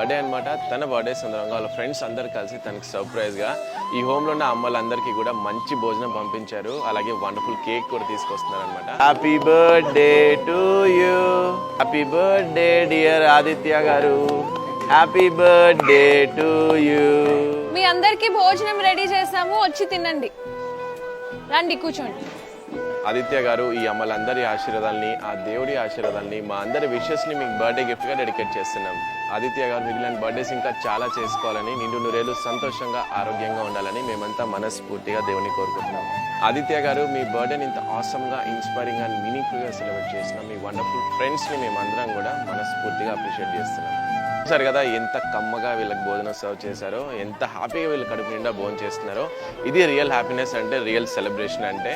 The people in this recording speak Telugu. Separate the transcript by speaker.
Speaker 1: బర్త్డే అనమాట. తన బర్త్డే సందర్భంగా వాళ్ళ ఫ్రెండ్స్ అందరు కలిసి తనకి సర్ప్రైజ్గా ఈ హోమ్లో ఉన్న అమ్మలందరికీ కూడా మంచి భోజనం పంపించారు. అలాగే వండర్ఫుల్ కేక్ కూడా తీసుకొస్తున్నారు అనమాట. Happy birthday to you, happy birthday dear Aditya గారు, హ్యాపీ బర్త్డే టు యూ.
Speaker 2: మీ అందరికి భోజనం రెడీ చేసాము, వచ్చి తినండి, రండి కూర్చోండి.
Speaker 1: ఆదిత్య గారు ఈ అమ్మలందరి ఆశీర్వాదాలని, ఆ దేవుడి ఆశీర్వాదాలని, మా అందరి విషెస్ని మీకు బర్త్డే గిఫ్ట్గా డెడికేట్ చేస్తున్నాం. ఆదిత్య గారు మిగిలిన బర్త్డేస్ ఇంకా చాలా చేసుకోవాలని, నిండు నూరేళ్ళు సంతోషంగా ఆరోగ్యంగా ఉండాలని మేమంతా మనస్ఫూర్తిగా దేవుని కోరుకుంటున్నాం. ఆదిత్య గారు మీ బర్త్డేని ఇంత ఆసమ్గా, ఇన్స్పైరింగ్ అండ్ మీనింగ్ఫుల్గా సెలబ్రేట్ చేసిన మీ వండర్ఫుల్ ఫ్రెండ్స్ని మేమందరం కూడా మనస్ఫూర్తిగా అప్రిషియేట్ చేస్తున్నాం. చూసారు కదా ఎంత కమ్మగా వీళ్ళకి భోజనం సర్వ్ చేశారో, ఎంత హ్యాపీగా వీళ్ళు కడుపు నిండా భోజనం చేస్తున్నారో. ఇది రియల్ హ్యాపీనెస్ అంటే, రియల్ సెలబ్రేషన్ అంటే.